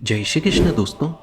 जय श्री कृष्ण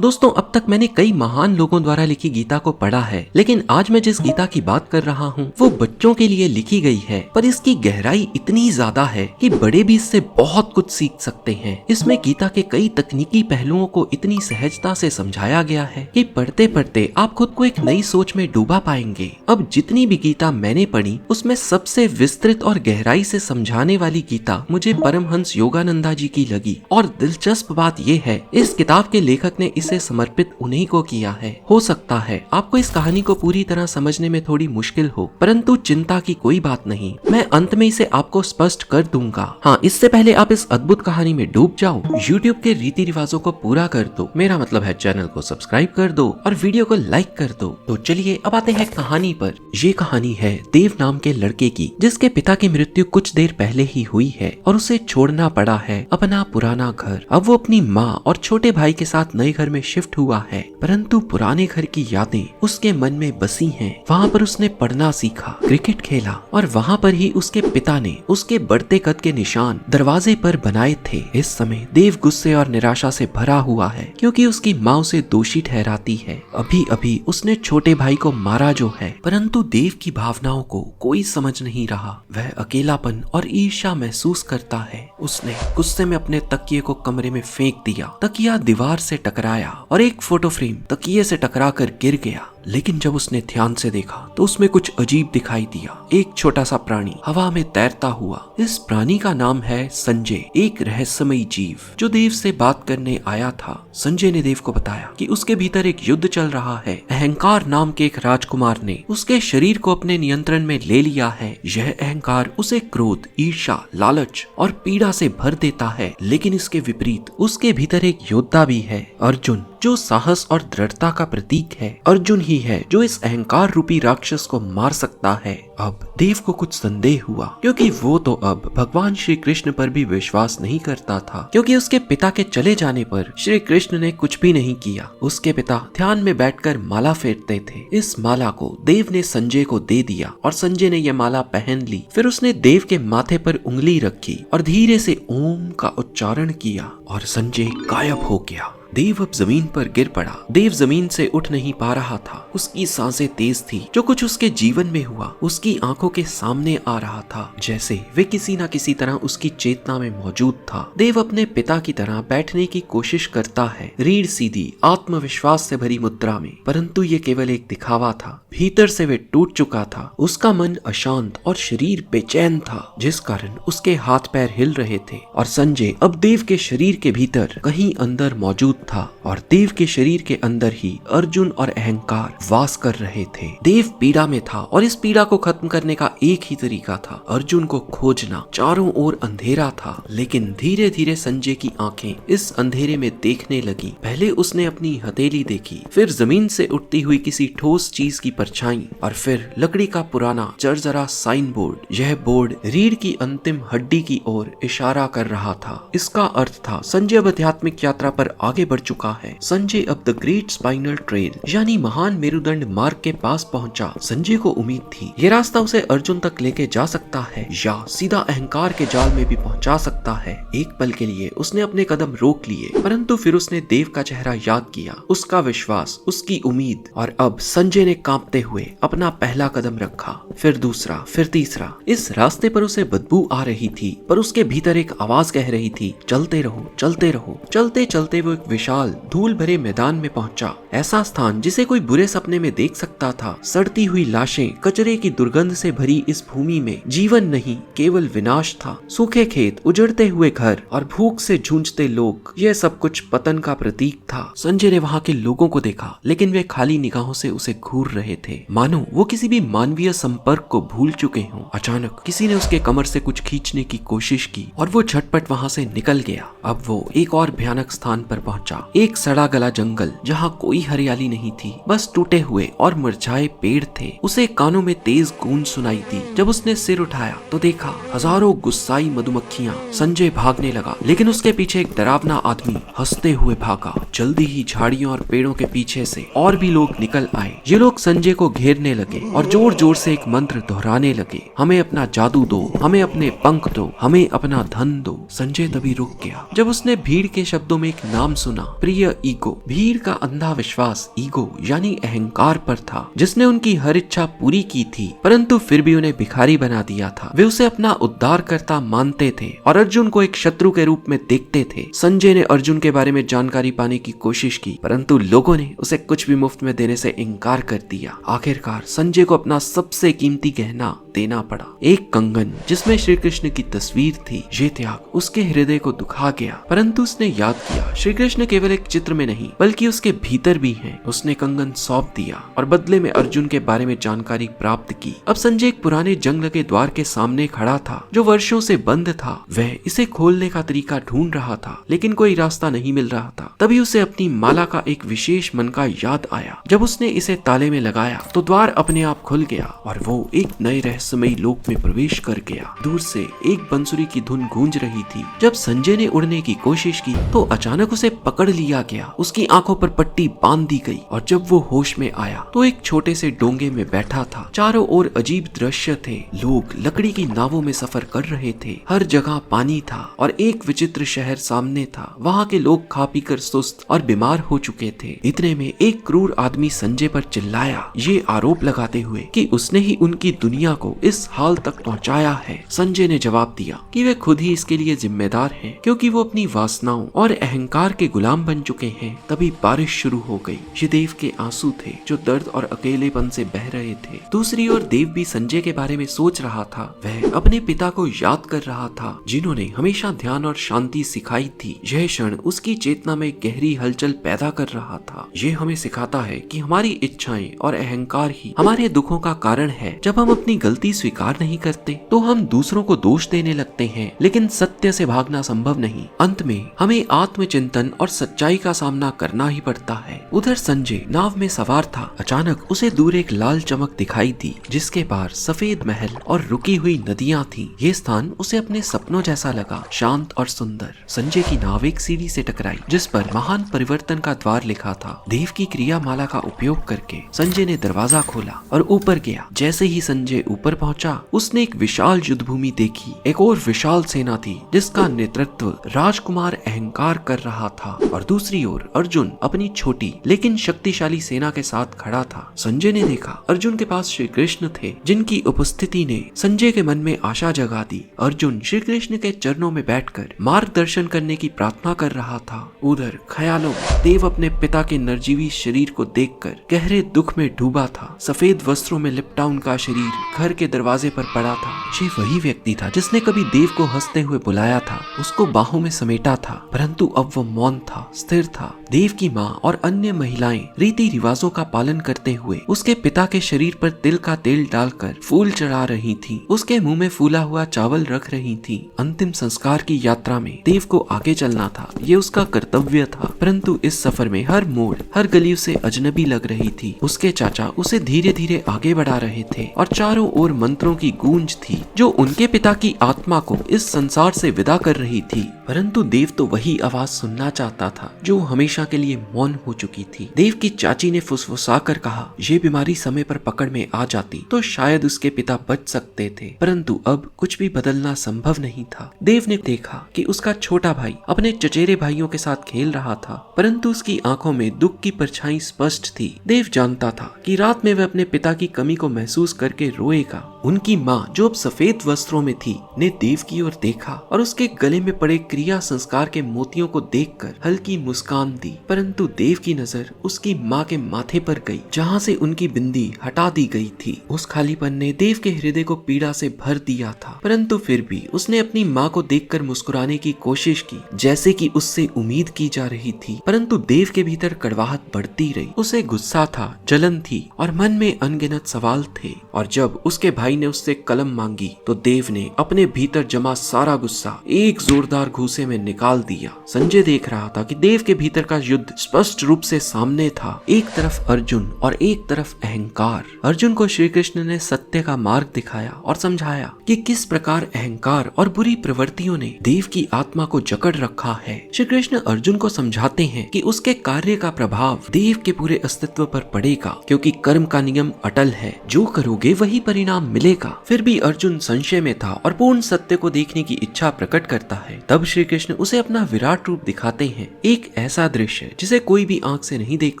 दोस्तों अब तक मैंने कई महान लोगों द्वारा लिखी गीता को पढ़ा है, लेकिन आज मैं जिस गीता की बात कर रहा हूँ वो बच्चों के लिए लिखी गई है। पर इसकी गहराई इतनी ज्यादा है कि बड़े भी इससे बहुत कुछ सीख सकते हैं। इसमें गीता के कई तकनीकी पहलुओं को इतनी सहजता से समझाया गया है कि पढ़ते पढ़ते आप खुद को एक नई सोच में डूबा पाएंगे। अब जितनी भी गीता मैंने पढ़ी उसमें सबसे विस्तृत और गहराई से समझाने वाली गीता मुझे परमहंस योगानंदा जी की लगी। और दिलचस्प बात यह है, इस किताब के लेखक ने इसे समर्पित उन्हीं को किया है। हो सकता है आपको इस कहानी को पूरी तरह समझने में थोड़ी मुश्किल हो, परंतु चिंता की कोई बात नहीं, मैं अंत में इसे आपको स्पष्ट कर दूंगा। हाँ, इससे पहले आप इस अद्भुत कहानी में डूब जाओ, YouTube के रीति रिवाजों को पूरा कर दो, मेरा मतलब है चैनल को सब्सक्राइब कर दो और वीडियो को लाइक कर दो। तो चलिए अब आते हैं कहानी पर। ये कहानी है देव नाम के लड़के की, जिसके पिता की मृत्यु कुछ देर पहले ही हुई है और उसे छोड़ना पड़ा है अपना पुराना घर। अब वो अपनी माँ और छोटे भाई के साथ नए घर में शिफ्ट हुआ है, परंतु पुराने घर की यादें उसके मन में बसी हैं। वहाँ पर उसने पढ़ना सीखा, क्रिकेट खेला और वहाँ पर ही उसके पिता ने उसके बढ़ते कद के निशान दरवाजे पर बनाए थे। इस समय देव गुस्से और निराशा से भरा हुआ है क्योंकि उसकी माँ उसे दोषी ठहराती है। अभी अभी उसने छोटे भाई को मारा जो है, परंतु देव की भावनाओं को कोई समझ नहीं रहा। वह अकेलापन और ईर्ष्या महसूस करता है। उसने गुस्से में अपने तकिए को कमरे में फेंक दिया। तकिया दीवार से टकराया और एक फोटो फ्रेम तकिए से टकराकर गिर गया। लेकिन जब उसने ध्यान से देखा तो उसमें कुछ अजीब दिखाई दिया। एक छोटा सा प्राणी हवा में तैरता हुआ। इस प्राणी का नाम है संजय, एक रहस्यमयी जीव जो देव से बात करने आया था। संजय ने देव को बताया कि उसके भीतर एक युद्ध चल रहा है। अहंकार नाम के एक राजकुमार ने उसके शरीर को अपने नियंत्रण में ले लिया है। यह अहंकार उसे क्रोध, ईर्ष्या, लालच और पीड़ा से भर देता है। लेकिन इसके विपरीत उसके भीतर एक योद्धा भी है, अर्जुन, जो साहस और दृढ़ता का प्रतीक है। अर्जुन ही है जो इस अहंकार रूपी राक्षस को मार सकता है। अब देव को कुछ संदेह हुआ क्योंकि वो तो अब भगवान श्री कृष्ण पर भी विश्वास नहीं करता था, क्योंकि उसके पिता के चले जाने पर श्री कृष्ण ने कुछ भी नहीं किया। उसके पिता ध्यान में बैठकर माला फेरते थे। इस माला को देव ने संजय को दे दिया और संजय ने यह माला पहन ली। फिर उसने देव के माथे पर उंगली रखी और धीरे से ओम का उच्चारण किया और संजय गायब हो गया। देव अब जमीन पर गिर पड़ा। देव जमीन से उठ नहीं पा रहा था। उसकी सांसें तेज थी। जो कुछ उसके जीवन में हुआ उसकी आंखों के सामने आ रहा था, जैसे वे किसी न किसी तरह उसकी चेतना में मौजूद था। देव अपने पिता की तरह बैठने की कोशिश करता है, रीढ़ सीधी, आत्मविश्वास से भरी मुद्रा में, परंतु ये केवल एक दिखावा था। भीतर से वे टूट चुका था। उसका मन अशांत और शरीर बेचैन था, जिस कारण उसके हाथ पैर हिल रहे थे। और संजय अब देव के शरीर के भीतर कहीं अंदर मौजूद था और देव के शरीर के अंदर ही अर्जुन और अहंकार वास कर रहे थे। देव पीड़ा में था और इस पीड़ा को खत्म करने का एक ही तरीका था, अर्जुन को खोजना। चारों ओर अंधेरा था, लेकिन धीरे धीरे संजय की आंखें इस अंधेरे में देखने लगी। पहले उसने अपनी हथेली देखी, फिर जमीन से उठती हुई किसी ठोस चीज की परछाई और फिर लकड़ी का पुराना जर्जरा साइन बोर्ड। यह बोर्ड रीढ़ की अंतिम हड्डी की ओर इशारा कर रहा था। इसका अर्थ था संजय अब आध्यात्मिक यात्रा पर आगे बढ़ चुका है। संजय अब द ग्रेट स्पाइनल ट्रेल यानी महान मेरुदंड मार्ग के पास पहुंचा। संजय को उम्मीद थी ये रास्ता उसे अर्जुन तक लेके जा सकता है या सीधा अहंकार के जाल में भी पहुंचा सकता है। एक पल के लिए उसने अपने कदम रोक लिए, परंतु फिर उसने देव का चेहरा याद किया, उसका विश्वास, उसकी उम्मीद। और अब संजय ने कांपते हुए अपना पहला कदम रखा, फिर दूसरा, फिर तीसरा। इस रास्ते पर उसे बदबू आ रही थी, पर उसके भीतर एक आवाज कह रही थी, चलते रहो, चलते रहो। चलते चलते वो एक विशाल धूल भरे मैदान में पहुंचा। ऐसा स्थान जिसे कोई बुरे सपने में देख सकता था। सड़ती हुई लाशें, कचरे की दुर्गंध से भरी इस भूमि में जीवन नहीं, केवल विनाश था। सूखे खेत, उजड़ते हुए घर और भूख से जूझते लोग, यह सब कुछ पतन का प्रतीक था। संजय ने वहां के लोगों को देखा, लेकिन वे खाली निगाहों से उसे घूर रहे थे, मानो वो किसी भी मानवीय संपर्क को भूल चुके हों। अचानक किसी ने उसके कमर से कुछ खींचने की कोशिश की और वो झटपट वहां से निकल गया। अब वो एक और भयानक स्थान पर पहुंचा, एक सड़ा गला जंगल जहाँ कोई हरियाली नहीं थी, बस टूटे हुए और मुरझाए पेड़ थे। उसे कानों में तेज गूंज सुनाई दी। जब उसने सिर उठाया तो देखा हजारों गुस्साई मधुमक्खियाँ। संजय भागने लगा, लेकिन उसके पीछे एक डरावना आदमी हंसते हुए भागा। जल्दी ही झाड़ियों और पेड़ों के पीछे से और भी लोग निकल आए। ये लोग संजय को घेरने लगे और जोर जोर से एक मंत्र दोहराने लगे, हमें अपना जादू दो, हमें अपने पंख दो, हमें अपना धन दो। संजय तभी रुक गया जब उसने भीड़ के शब्दों में एक नाम सुना, अपना प्रिय ईगो, भीड़ का अंधा विश्वास ईगो यानी अहंकार पर था, जिसने उनकी हर इच्छा पूरी की थी परंतु फिर भी उन्हें भिखारी बना दिया था। वे उसे अपना उद्धारकर्ता मानते थे और अर्जुन को एक शत्रु के रूप में देखते थे। संजय ने अर्जुन के बारे में जानकारी पाने की कोशिश की परंतु लोगों ने उसे कुछ भी मुफ्त में देने से इनकार कर दिया। आखिरकार संजय को अपना सबसे कीमती गहना देना पड़ा, एक कंगन जिसमें श्री कृष्ण की तस्वीर थी। ये त्याग उसके हृदय को दुखा गया परंतु उसने याद किया श्री कृष्ण केवल एक चित्र में नहीं बल्कि उसके भीतर भी हैं। उसने कंगन सौंप दिया और बदले में अर्जुन के बारे में जानकारी प्राप्त की। अब संजय एक पुराने जंग लगे द्वार के सामने खड़ा था जो वर्षों से बंद था। वह इसे खोलने का तरीका ढूंढ रहा था लेकिन कोई रास्ता नहीं मिल रहा था। तभी उसे अपनी माला का एक विशेष मन का याद आया। जब उसने इसे ताले में लगाया तो द्वार अपने आप खुल गया और वो एक नए रहस्यमयी लोक में प्रवेश कर गया। दूर से एक बंसुरी की धुन गूंज रही थी। जब संजय ने उड़ने की कोशिश की तो अचानक उसे पकड़ लिया गया। उसकी आंखों पर पट्टी बांध दी गई और जब वो होश में आया तो एक छोटे से डोंगे में बैठा था। चारों ओर अजीब दृश्य थे। लोग लकड़ी की नावों में सफर कर रहे थे। हर जगह पानी था और एक विचित्र शहर सामने था। वहाँ के लोग खा पी कर सुस्त और बीमार हो चुके थे। इतने में एक क्रूर आदमी संजय पर चिल्लाया, ये आरोप लगाते हुए कि उसने ही उनकी दुनिया को इस हाल तक पहुंचाया है। संजय ने जवाब दिया कि वे खुद ही इसके लिए जिम्मेदार हैं क्योंकि वो अपनी वासनाओं और अहंकार के गुलाम बन चुके हैं। तभी बारिश शुरू हो गई। ये देव के आंसू थे जो दर्द और अकेलेपन से बह रहे थे। दूसरी ओर देव भी संजय के बारे में सोच रहा था। वह अपने पिता को याद कर रहा था जिन्होंने हमेशा ध्यान और शांति सिखाई थी। यह क्षण उसकी चेतना में गहरी हलचल पैदा कर रहा था। ये हमें सिखाता है कि हमारी इच्छाएं और अहंकार ही हमारे दुखों का कारण है। जब हम अपनी गलती स्वीकार नहीं करते तो हम दूसरों को दोष देने लगते हैं लेकिन सत्य से भागना संभव नहीं। अंत में हमें आत्मचिंतन और सच्चाई का सामना करना ही पड़ता है। उधर संजय नाव में सवार था। अचानक उसे दूर एक लाल चमक दिखाई दी जिसके पार सफेद महल और रुकी हुई नदियां थी। ये स्थान उसे अपने सपनों जैसा लगा, शांत और सुंदर। संजय की नाव एक सीढ़ी से टकराई जिस पर महान परिवर्तन का द्वार लिखा था। देव की क्रिया माला का उपयोग करके संजय ने दरवाजा खोला और ऊपर गया। जैसे ही संजय ऊपर पहुंचा उसने एक विशाल युद्ध भूमि देखी। एक और विशाल सेना थी जिसका नेतृत्व राजकुमार अहंकार कर रहा था और दूसरी ओर अर्जुन अपनी छोटी लेकिन शक्तिशाली सेना के साथ खड़ा था। संजय ने देखा अर्जुन के पास श्री कृष्ण थे जिनकी उपस्थिति ने संजय के मन में आशा जगा दी। अर्जुन श्री कृष्ण के चरणों में बैठकर मार्गदर्शन करने की प्रार्थना कर रहा था। उधर ख्यालों में देव अपने पिता के निर्जीवी शरीर को देखकर गहरे दुख में डूबा था। सफेद वस्त्रों में लिपटा उनका शरीर घर के दरवाजे पर पड़ा था। ये वही व्यक्ति था जिसने कभी देव को हंसते हुए बुलाया था, उसको बाहों में समेटा था, परंतु अब वो मौन था, स्थिर था। देव की माँ और अन्य महिलाएं रीति रिवाजों का पालन करते हुए उसके पिता के शरीर पर तिल का तेल डालकर फूल चढ़ा रही थी। उसके मुंह में फूला हुआ चावल रख रही थी। अंतिम संस्कार की यात्रा में देव को आगे चलना था, ये उसका कर्तव्य था। परंतु इस सफर में हर मोड़, हर गली उसे अजनबी लग रही थी। उसके चाचा उसे धीरे धीरे आगे बढ़ा रहे थे और चारों ओर मंत्रों की गूंज थी जो उनके पिता की आत्मा को इस संसार से विदा कर रही थी। परंतु देव तो वही आवाज सुनना चाहता था जो हमेशा के लिए मौन हो चुकी थी। देव की चाची ने फुसफुसाकर कहा, ये बीमारी समय पर पकड़ में आ जाती तो शायद उसके पिता बच सकते थे, परंतु अब कुछ भी बदलना संभव नहीं था। देव ने देखा कि उसका छोटा भाई अपने चचेरे भाइयों के साथ खेल रहा था, परंतु उसकी आंखों में दुख की परछाई स्पष्ट थी। देव जानता था कि रात में वह अपने पिता की कमी को महसूस करके रोएगा। उनकी माँ जो अब सफेद वस्त्रों में थी ने देव की ओर देखा और उसके गले में पड़े क्रिया संस्कार के मोतियों को देखकर हल्की मुस्कान दी। परंतु देव की नजर उसकी माँ के माथे पर गई जहाँ से उनकी बिंदी हटा दी गई थी। उस खालीपन ने देव के हृदय को पीड़ा से भर दिया था, परंतु फिर भी उसने अपनी माँ को देखकर मुस्कुराने की कोशिश की जैसे कि उससे उम्मीद की जा रही थी। परंतु देव के भीतर कड़वाहट बढ़ती रही। उसे गुस्सा था, जलन थी और मन में अनगिनत सवाल थे। और जब उसके भाई ने उससे कलम मांगी तो देव ने अपने भीतर जमा सारा गुस्सा एक जोरदार घूसे में निकाल दिया। संजय देख रहा था कि देव के भीतर का युद्ध स्पष्ट रूप से सामने था। एक तरफ अर्जुन और एक तरफ अहंकार। अर्जुन को श्री कृष्ण ने सत्य का मार्ग दिखाया और समझाया कि किस प्रकार अहंकार और बुरी प्रवृत्तियों ने देव की आत्मा को जकड़ रखा है। श्री कृष्ण अर्जुन को समझाते हैं कि उसके कार्य का प्रभाव देव के पूरे अस्तित्व पर पड़ेगा क्योंकि कर्म का नियम अटल है, जो करोगे वही परिणाम मिलेगा। फिर भी अर्जुन संशय में था और पूर्ण सत्य को देखने की इच्छा प्रकट करता है। तब श्री कृष्ण उसे अपना विराट रूप दिखाते हैं, एक ऐसा दृश्य जिसे कोई भी आंख से नहीं देख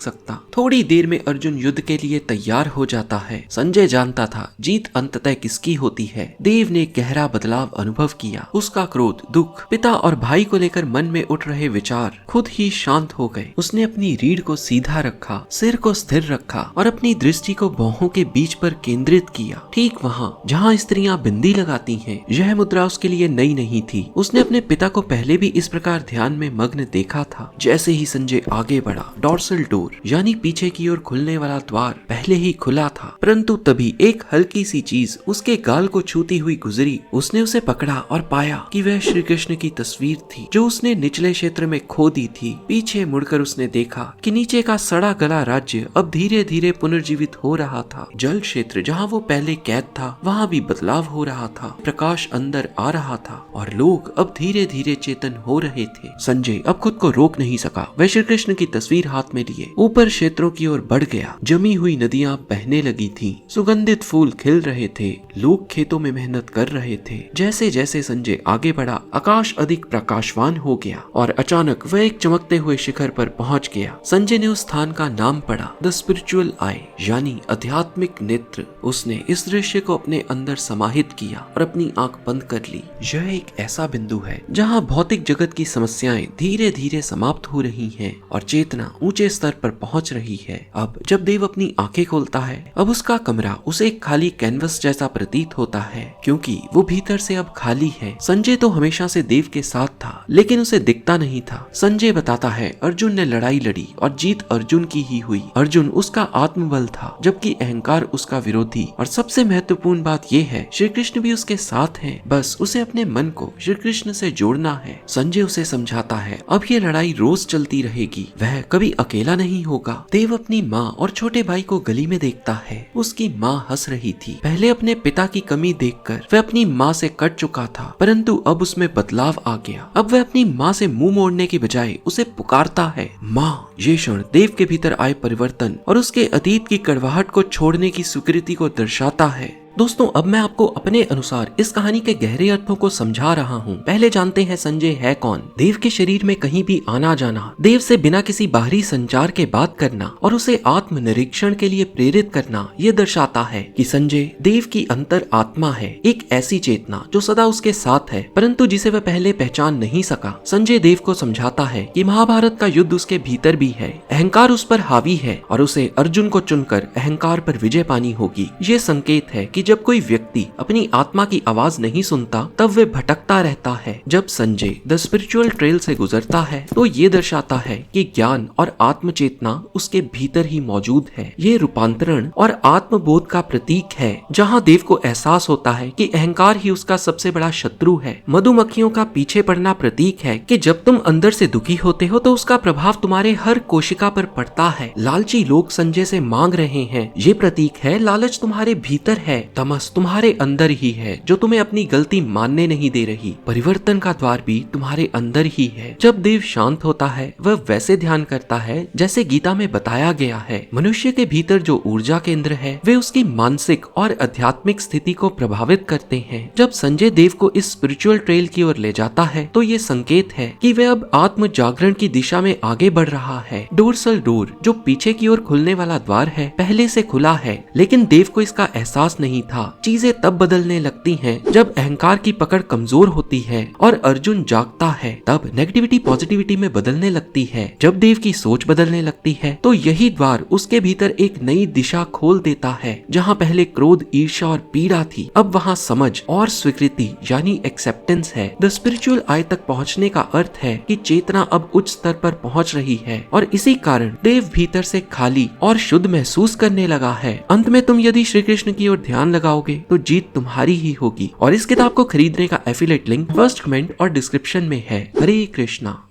सकता। थोड़ी देर में अर्जुन युद्ध के लिए तैयार हो जाता है। संजय जानता था जीत अंततः किसकी होती है। देव ने गहरा बदलाव अनुभव किया। उसका क्रोध, दुख, पिता और भाई को लेकर मन में उठ रहे विचार खुद ही शांत हो गए। उसने अपनी रीढ़ को सीधा रखा, सिर को स्थिर रखा और अपनी दृष्टि को बाहों के बीच पर केंद्रित किया। ठीक वहाँ जहाँ स्त्रियां बिंदी लगाती हैं, यह मुद्रा उसके लिए नई नहीं थी। उसने अपने पिता को पहले भी इस प्रकार ध्यान में मग्न देखा था। जैसे ही संजय आगे बढ़ा, डोर्सल डोर यानी पीछे की ओर खुलने वाला द्वार पहले ही खुला था, परंतु तभी एक हल्की सी चीज उसके गाल को छूती हुई गुजरी। उसने उसे पकड़ा और पाया कि वह श्री कृष्ण की तस्वीर थी जो उसने निचले क्षेत्र में खो दी थी। पीछे मुड़कर उसने देखा कि नीचे का सड़ा गला राज्य अब धीरे धीरे पुनर्जीवित हो रहा था। जल क्षेत्र जहाँ वो पहले कैद था, वहाँ भी बदलाव हो रहा था। प्रकाश अंदर आ रहा था और लोग अब धीरे धीरे चेतन हो रहे थे। संजय अब खुद को रोक नहीं सका। वह श्री कृष्ण की तस्वीर हाथ में लिए ऊपर क्षेत्रों की ओर बढ़ गया। जमी हुई नदियां बहने लगी थीं, सुगंधित फूल खिल रहे थे, लोग खेतों में मेहनत कर रहे थे। जैसे जैसे संजय आगे बढ़ा, आकाश अधिक प्रकाशवान हो गया और अचानक वह एक चमकते हुए शिखर पर पहुंच गया। संजय ने उस स्थान का नाम पढ़ा, द स्पिरिचुअल आई यानी आध्यात्मिक नेत्र। उसने इस दृश्य को अपने अंदर समाहित किया और अपनी आंख बंद कर ली। यह एक ऐसा बिंदु है जहां भौतिक जगत की समस्याएं धीरे धीरे समाप्त हो रही हैं और चेतना ऊंचे स्तर पर पहुंच रही है। अब जब देव अपनी आंखें खोलता है, अब उसका कमरा उसे एक खाली कैनवस जैसा प्रतीत होता है, क्योंकि वो भीतर से अब खाली है। संजय तो हमेशा से देव के साथ था, लेकिन उसे दिखता नहीं था। संजय बताता है अर्जुन ने लड़ाई लड़ी और जीत अर्जुन की ही हुई। अर्जुन उसका आत्मबल था, जबकि अहंकार उसका विरोधी। और सबसे महत्वपूर्ण बात यह है, श्री कृष्ण भी उसके साथ हैं। बस उसे अपने मन को श्री कृष्ण से जोड़ना है। संजय उसे समझाता है अब ये लड़ाई रोज चलती रहेगी, वह कभी अकेला नहीं होगा। देव अपनी माँ और छोटे भाई को गली में देखता है। उसकी माँ हंस रही थी। पहले अपने पिता की कमी देखकर वह अपनी माँ से कट चुका था, परंतु अब उसमें बदलाव आ गया। अब वह अपनी माँ से मुंह मोड़ने की बजाय उसे पुकारता है, माँ। ये क्षण देव के भीतर आए परिवर्तन और उसके अतीत की कड़वाहट को छोड़ने की स्वीकृति को दर्शाता है। दोस्तों, अब मैं आपको अपने अनुसार इस कहानी के गहरे अर्थों को समझा रहा हूँ। पहले जानते हैं संजय है कौन। देव के शरीर में कहीं भी आना जाना, देव से बिना किसी बाहरी संचार के बात करना और उसे आत्म निरीक्षण के लिए प्रेरित करना, ये दर्शाता है कि संजय देव की अंतर आत्मा है, एक ऐसी चेतना जो सदा उसके साथ है, परंतु जिसे वह पहले पहचान नहीं सका। संजय देव को समझाता है कि महाभारत का युद्ध उसके भीतर भी है, अहंकार उस पर हावी है और उसे अर्जुन को चुनकर अहंकार पर विजय पानी होगी। ये संकेत है कि जब कोई व्यक्ति अपनी आत्मा की आवाज नहीं सुनता, तब वे भटकता रहता है। जब संजय द स्पिरिचुअल ट्रेल से गुजरता है, तो ये दर्शाता है कि ज्ञान और आत्म चेतना उसके भीतर ही मौजूद है। ये रूपांतरण और आत्मबोध का प्रतीक है, जहाँ देव को एहसास होता है कि अहंकार ही उसका सबसे बड़ा शत्रु है। मधुमक्खियों का पीछे पड़ना प्रतीक है कि जब तुम अंदर से दुखी होते हो, तो उसका प्रभाव तुम्हारे हर कोशिका पर पड़ता है। लालची लोग संजय से मांग रहे हैं, ये प्रतीक है लालच तुम्हारे भीतर है, तमस तुम्हारे अंदर ही है जो तुम्हें अपनी गलती मानने नहीं दे रही। परिवर्तन का द्वार भी तुम्हारे अंदर ही है। जब देव शांत होता है, वह वैसे ध्यान करता है जैसे गीता में बताया गया है। मनुष्य के भीतर जो ऊर्जा केंद्र है, वे उसकी मानसिक और आध्यात्मिक स्थिति को प्रभावित करते हैं। जब संजय देव को इस स्पिरिचुअल ट्रेल की ओर ले जाता है, तो ये संकेत है कि वह अब आत्म जागरण की दिशा में आगे बढ़ रहा है। डोर्सल डोर, जो पीछे की ओर खुलने वाला द्वार है, पहले से खुला है, लेकिन देव को इसका एहसास नहीं था। चीजें तब बदलने लगती हैं जब अहंकार की पकड़ कमजोर होती है और अर्जुन जागता है। तब नेगेटिविटी पॉजिटिविटी में बदलने लगती है। जब देव की सोच बदलने लगती है, तो यही द्वार उसके भीतर एक नई दिशा खोल देता है। जहाँ पहले क्रोध, ईर्ष्या और पीड़ा थी, अब वहाँ समझ और स्वीकृति यानी एक्सेप्टेंस है। द स्पिरिचुअल आई तक पहुँचने का अर्थ है कि चेतना अब उच्च स्तर पर पहुँच रही है और इसी कारण देव भीतर से खाली और शुद्ध महसूस करने लगा है। अंत में तुम यदि श्री कृष्ण की ओर ध्यान लगाओगे, तो जीत तुम्हारी ही होगी। और इस किताब को खरीदने का एफिलिएट लिंक फर्स्ट कमेंट और डिस्क्रिप्शन में है। हरे कृष्णा।